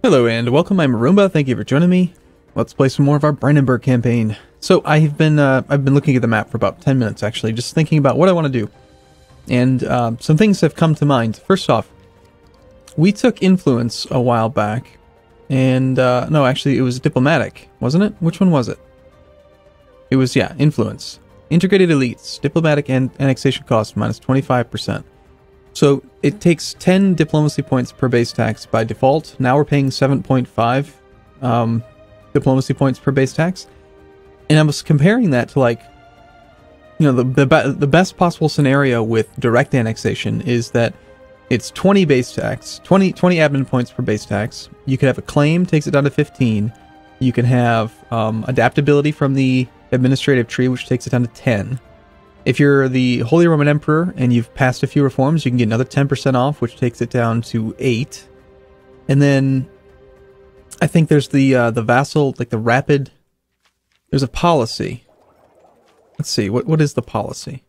Hello and welcome, I'm Arumba, thank you for joining me. Let's play some more of our Brandenburg campaign. So I've been looking at the map for about 10 minutes actually, just thinking about what I want to do. And some things have come to mind. First off, we took influence a while back, and no, actually it was diplomatic, wasn't it? Which one was it? It was, yeah, influence. Integrated elites, diplomatic and annexation cost minus 25%. So it takes 10 diplomacy points per base tax by default. Now we're paying 7.5 diplomacy points per base tax. And I was comparing that to, like, you know, the best possible scenario with direct annexation is that it's 20 base tax, 20 admin points per base tax. You could have a claim, takes it down to 15. You can have adaptability from the administrative tree, which takes it down to 10. If you're the Holy Roman Emperor and you've passed a few reforms, you can get another 10% off, which takes it down to 8. And then I think there's the vassal, like the rapid. There's a policy. Let's see, what is the policy?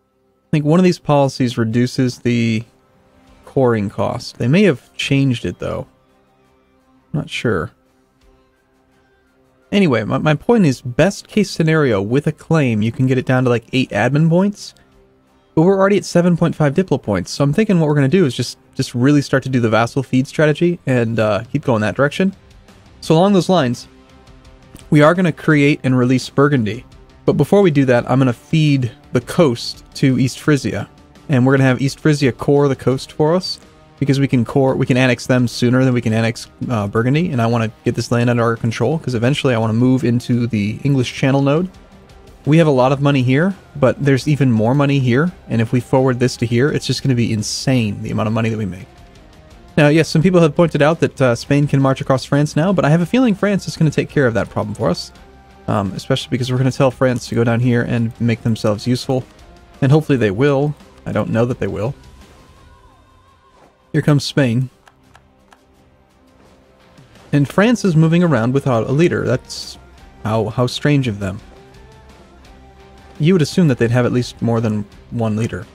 I think one of these policies reduces the coring cost. They may have changed it though. I'm not sure. Anyway, my point is, best case scenario, with a claim, you can get it down to like 8 admin points. But we're already at 7.5 diplo points, so I'm thinking what we're going to do is just really start to do the vassal feed strategy and keep going that direction. So along those lines, we are going to create and release Burgundy. But before we do that, I'm going to feed the coast to East Frisia. And we're going to have East Frisia core the coast for us, because we can annex them sooner than we can annex Burgundy, and I want to get this land under our control, because eventually I want to move into the English Channel node. We have a lot of money here, but there's even more money here, and if we forward this to here, it's just going to be insane, the amount of money that we make. Now, yes, some people have pointed out that Spain can march across France now, but I have a feeling France is going to take care of that problem for us, especially because we're going to tell France to go down here and make themselves useful, and hopefully they will. I don't know that they will. Here comes Spain. And France is moving around without a leader. That's how strange of them. You would assume that they'd have at least more than one leader.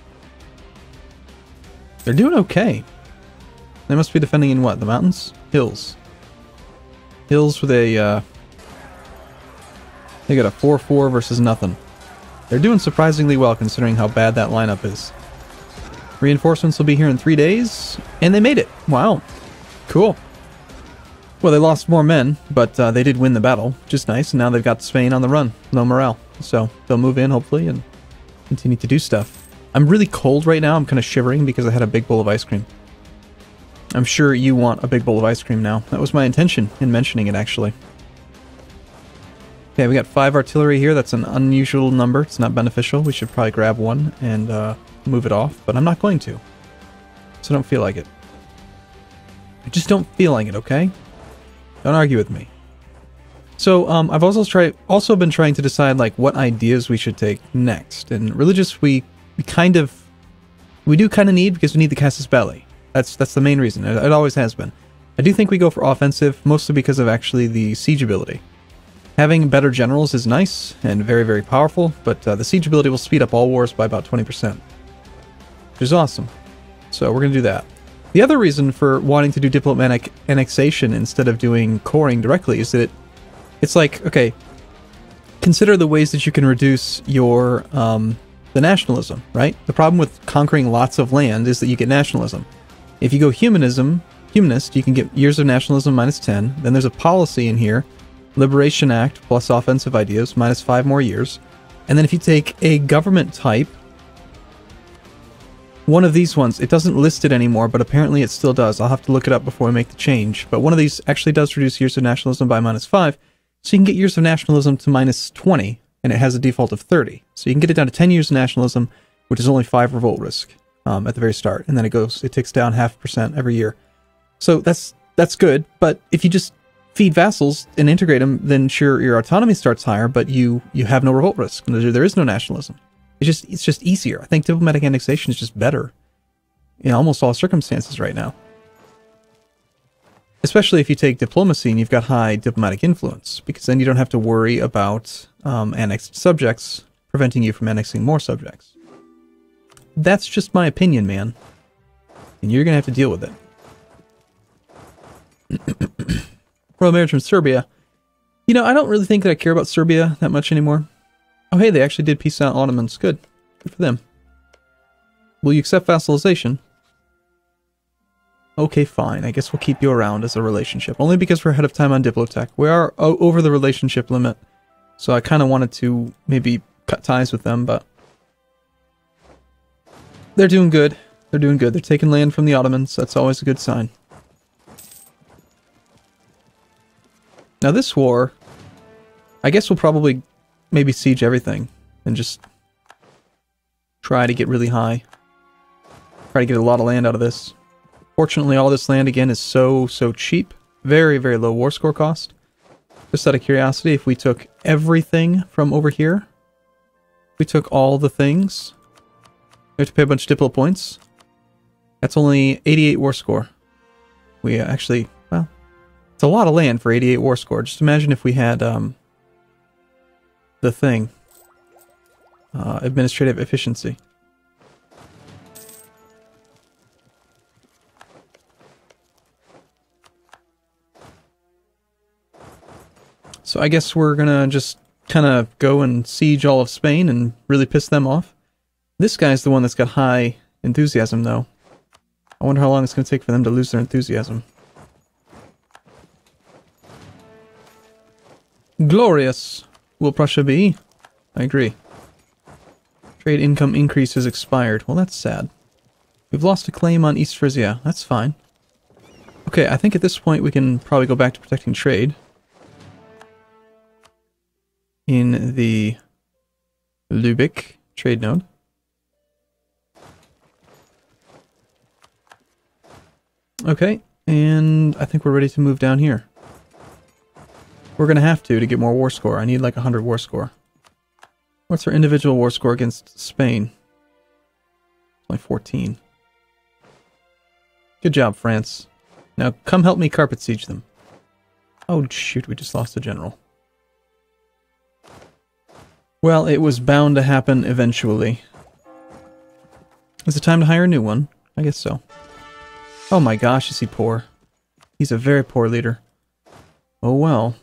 They're doing okay. They must be defending in what? The mountains? Hills. Hills with a, they got a 4-4 versus nothing. They're doing surprisingly well considering how bad that lineup is. Reinforcements will be here in 3 days, and they made it. Wow. Cool. Well, they lost more men, but they did win the battle, which is nice, and now they've got Spain on the run. Low morale. So they'll move in, hopefully, and continue to do stuff. I'm really cold right now. I'm kind of shivering because I had a big bowl of ice cream. I'm sure you want a big bowl of ice cream now. That was my intention in mentioning it, actually. Okay, we got 5 artillery here. That's an unusual number. It's not beneficial. We should probably grab one and move it off, but I'm not going to. So I don't feel like it. I just don't feel like it, okay? Don't argue with me. So I've also been trying to decide like what ideas we should take next. And religious we do kind of need, because we need the casus belli. That's the main reason. It always has been. I do think we go for offensive, mostly because of actually the siege ability. Having better generals is nice and very, very powerful, but the siege ability will speed up all wars by about 20%. Which is awesome. So we're going to do that. The other reason for wanting to do diplomatic annexation instead of doing coring directly is that it's like, okay, consider the ways that you can reduce your the nationalism, right? The problem with conquering lots of land is that you get nationalism. If you go humanist, you can get years of nationalism minus 10. Then there's a policy in here, Liberation Act plus offensive ideas minus 5 more years. And then if you take a government type, one of these ones, it doesn't list it anymore, but apparently it still does. I'll have to look it up before we make the change. But one of these actually does reduce years of nationalism by minus 5. So you can get years of nationalism to minus 20, and it has a default of 30. So you can get it down to 10 years of nationalism, which is only 5 revolt risk at the very start. And then it ticks down 0.5% every year. So that's good. But if you just feed vassals and integrate them, then sure, your autonomy starts higher, but you have no revolt risk. There is no nationalism. It's just easier. I think diplomatic annexation is just better in almost all circumstances right now. Especially if you take diplomacy and you've got high diplomatic influence, because then you don't have to worry about annexed subjects preventing you from annexing more subjects. That's just my opinion, man. And you're going to have to deal with it. Royal marriage from Serbia. You know, I don't really think that I care about Serbia that much anymore. Oh, hey, they actually did peace out Ottomans. Good. Good for them. Will you accept vassalization? Okay, fine. I guess we'll keep you around as a relationship. Only because we're ahead of time on Diplotech. We are over the relationship limit. So I kind of wanted to maybe cut ties with them, but... they're doing good. They're doing good. They're taking land from the Ottomans. That's always a good sign. Now this war... I guess we'll probably maybe siege everything. And just... try to get really high. Try to get a lot of land out of this. Fortunately, all this land, again, is so cheap. Very, very low war score cost. Just out of curiosity, if we took everything from over here, we took all the things, we have to pay a bunch of Diplo points. That's only 88 war score. We actually, well, it's a lot of land for 88 war score. Just imagine if we had, the thing. Administrative efficiency. So I guess we're gonna just kind of go and siege all of Spain and really piss them off. This guy's the one that's got high enthusiasm, though. I wonder how long it's gonna take for them to lose their enthusiasm. Glorious will Prussia be? I agree. Trade income increase has expired. Well, that's sad. We've lost a claim on East Frisia. That's fine. Okay, I think at this point we can probably go back to protecting trade. In the Lübeck trade node. Okay, and I think we're ready to move down here. We're gonna have to get more war score. I need like 100 war score. What's our individual war score against Spain? Only 14. Good job, France. Now come help me carpet siege them. Oh shoot, we just lost a general. Well, it was bound to happen eventually. Is it time to hire a new one? I guess so. Oh my gosh, is he poor? He's a very poor leader. Oh well.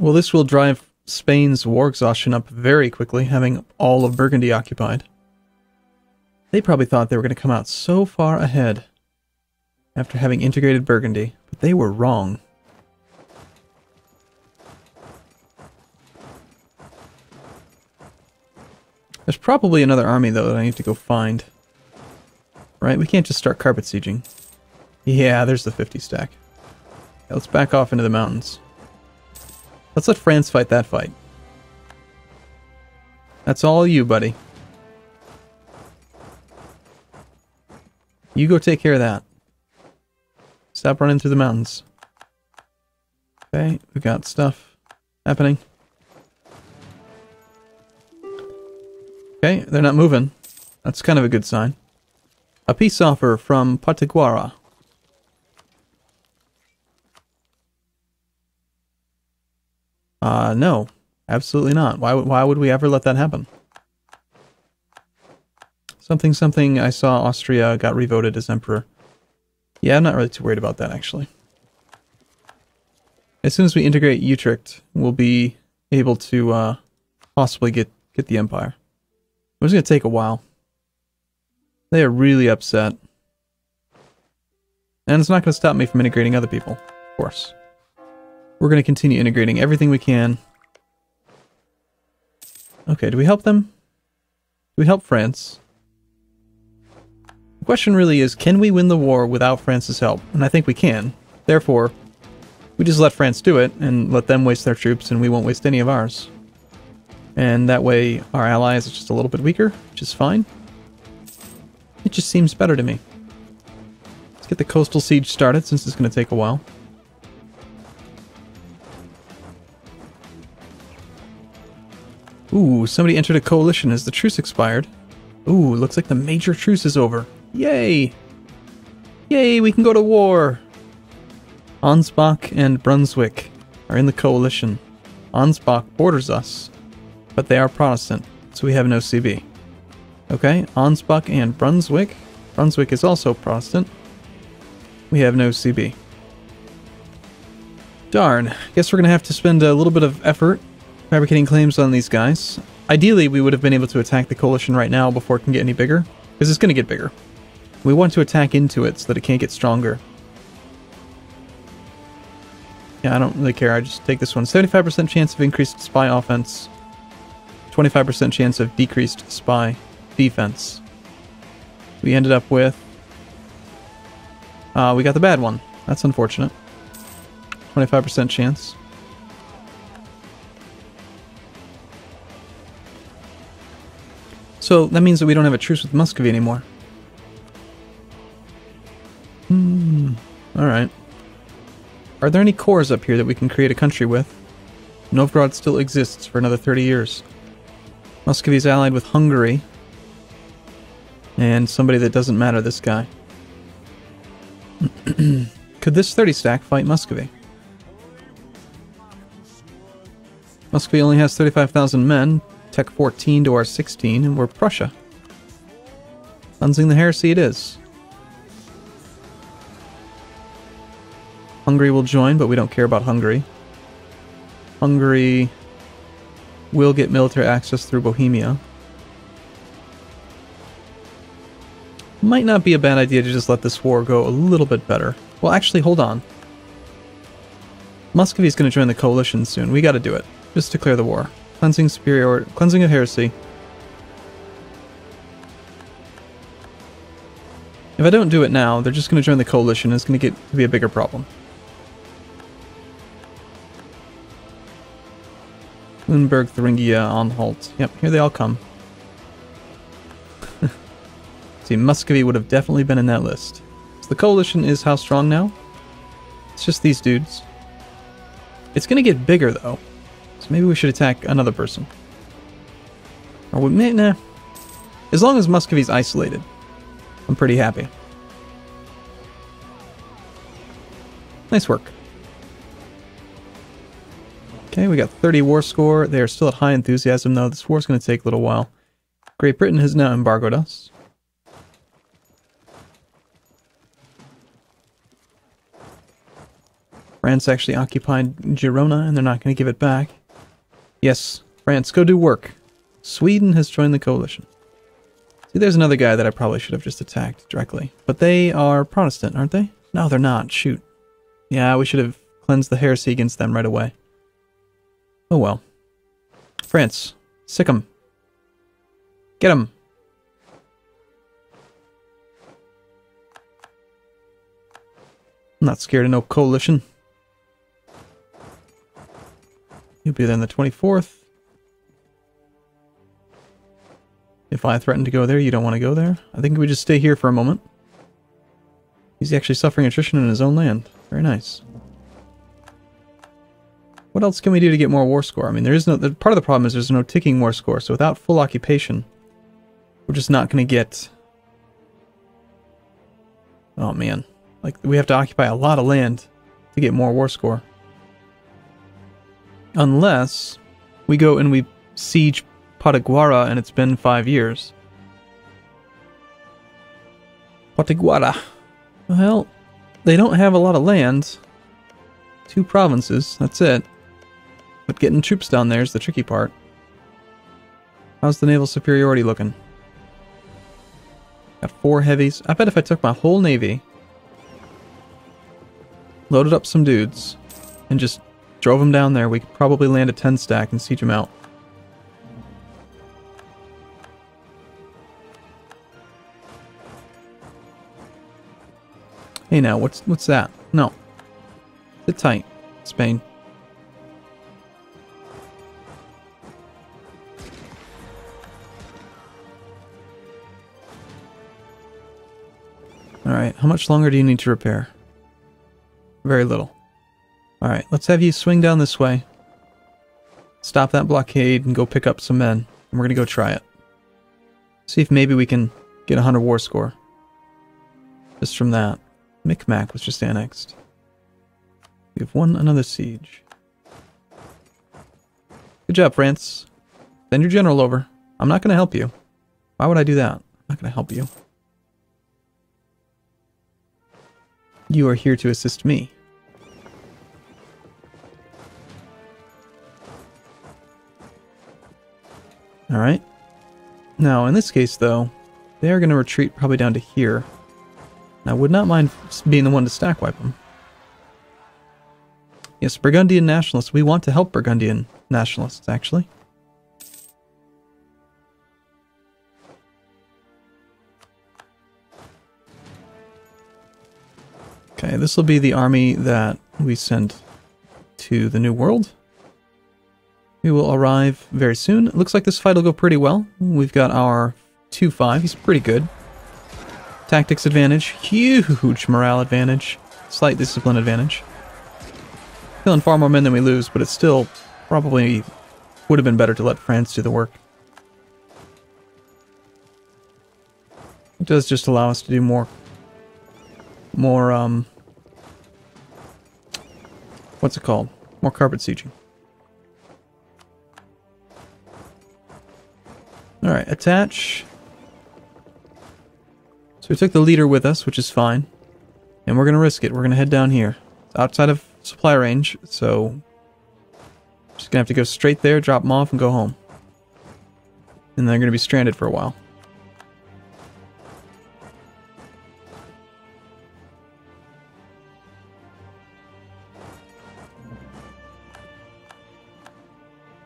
Well, this will drive Spain's war exhaustion up very quickly, having all of Burgundy occupied. They probably thought they were going to come out so far ahead after having integrated Burgundy, but they were wrong. There's probably another army, though, that I need to go find. Right? We can't just start carpet sieging. Yeah, there's the 50 stack. Yeah, let's back off into the mountains. Let's let France fight that fight. That's all you, buddy. You go take care of that. Stop running through the mountains. Okay, we got stuff happening. Okay, they're not moving. That's kind of a good sign. A peace offer from Patiguara. No. Absolutely not. Why would we ever let that happen? Something, I saw Austria got revoted as emperor. Yeah, I'm not really too worried about that, actually. As soon as we integrate Utrecht, we'll be able to possibly get the empire. It's going to take a while. They are really upset. And it's not going to stop me from integrating other people, of course. We're going to continue integrating everything we can. Okay, do we help them? Do we help France? The question really is, can we win the war without France's help? And I think we can. Therefore, we just let France do it, and let them waste their troops, and we won't waste any of ours. And that way, our allies are just a little bit weaker, which is fine. It just seems better to me. Let's get the coastal siege started, since it's going to take a while. Ooh, somebody entered a coalition as the truce expired. Ooh, looks like the major truce is over. Yay! Yay, we can go to war! Ansbach and Brunswick are in the coalition. Ansbach borders us. but they are Protestant, so we have no CB. Okay, Ansbach and Brunswick. Brunswick is also Protestant. We have no CB. Darn. Guess we're going to have to spend a little bit of effort fabricating claims on these guys. Ideally, we would have been able to attack the coalition right now before it can get any bigger, because it's going to get bigger. We want to attack into it so that it can't get stronger. Yeah, I don't really care. I just take this one. 75% chance of increased spy offense. 25% chance of decreased spy defense. We ended up with... we got the bad one. That's unfortunate. 25% chance. So that means that we don't have a truce with Muscovy anymore. Alright. Are there any cores up here that we can create a country with? Novgorod still exists for another 30 years. Muscovy is allied with Hungary. And somebody that doesn't matter, this guy. Could this 30 stack fight Muscovy? Muscovy only has 35,000 men, Tech 14 to our 16, and we're Prussia. Cleansing the heresy it is. Hungary will join, but we don't care about Hungary. Hungary will get military access through Bohemia. Might not be a bad idea to just let this war go a little bit better. Well, actually, hold on. Muscovy's going to join the coalition soon. We got to do it. Just to clear the war. Cleansing superiority, cleansing of heresy. If I don't do it now, they're just going to join the coalition and it's going to get to be a bigger problem. Lüneburg, Thuringia, Anhalt. Yep, here they all come. See, Muscovy would have definitely been in that list. So the coalition is how strong now? It's just these dudes. It's going to get bigger, though. So maybe we should attack another person. Or we may... Nah. As long as Muscovy's isolated, I'm pretty happy. Nice work. Okay, we got 30 war score. They are still at high enthusiasm, though. This war's going to take a little while. Great Britain has now embargoed us. France actually occupied Girona, and they're not going to give it back. Yes, France, go do work. Sweden has joined the coalition. See, there's another guy that I probably should have just attacked directly. But they are Protestant, aren't they? No, they're not. Shoot. Yeah, we should have cleansed the heresy against them right away. Oh well. France, sick 'em. Get 'em. I'm not scared of no coalition. You'll be there on the 24th. If I threaten to go there, you don't want to go there? I think we just stay here for a moment. He's actually suffering attrition in his own land. Very nice. What else can we do to get more war score? I mean, there is no... Part of the problem is there's no ticking war score, so without full occupation, we're just not going to get... Oh, man. Like, we have to occupy a lot of land to get more war score. Unless we go and we siege Potiguara and it's been 5 years. Potiguara. Well, they don't have a lot of land. 2 provinces, that's it. But getting troops down there is the tricky part. How's the naval superiority looking? Got 4 heavies. I bet if I took my whole navy, loaded up some dudes, and just drove them down there, we could probably land a 10 stack and siege them out. Hey now, what's that? No. Sit tight, Spain. Alright, how much longer do you need to repair? Very little. Alright, let's have you swing down this way. Stop that blockade and go pick up some men. And we're gonna go try it. See if maybe we can get 100 war score. Just from that. Micmac was just annexed. We have won another siege. Good job, France. Send your general over. I'm not going to help you. Why would I do that? I'm not going to help you. You are here to assist me. Alright. Now, in this case, though, they're going to retreat probably down to here. And I would not mind being the one to stack wipe them. Yes, Burgundian nationalists. We want to help Burgundian nationalists, actually. Okay, this will be the army that we send to the New World. We will arrive very soon. It looks like this fight will go pretty well. We've got our 2-5. He's pretty good. Tactics advantage. Huge morale advantage. Slight discipline advantage. Killing far more men than we lose, but it still probably would have been better to let France do the work. It does just allow us to do more what's it called? More carpet sieging. Alright, attach. So we took the leader with us, which is fine. And we're going to risk it. We're going to head down here. It's outside of supply range, so just going to have to go straight there, drop them off, and go home. And they're going to be stranded for a while.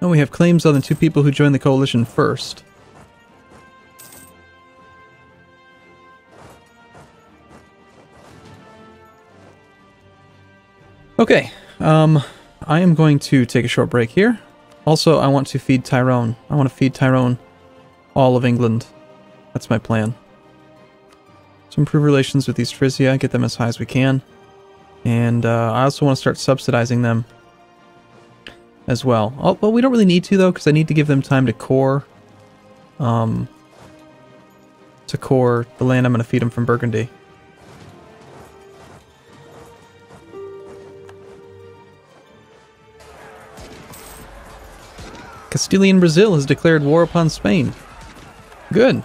Oh, we have claims on the 2 people who joined the coalition first. Okay, I am going to take a short break here. Also, I want to feed Tyrone. I want to feed Tyrone all of England. That's my plan. So improve relations with East Frisia, get them as high as we can. And I also want to start subsidizing them as well. Oh, well, we don't really need to, though, because I need to give them time to core the land I'm going to feed them from Burgundy. Castilian Brazil has declared war upon Spain. Good.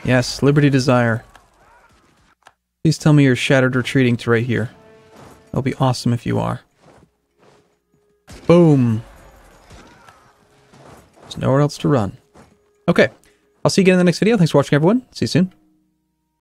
Yes, Liberty Desire. Please tell me you're shattered retreating to right here. That'll be awesome if you are. Boom. There's nowhere else to run. Okay. I'll see you again in the next video. Thanks for watching, everyone. See you soon.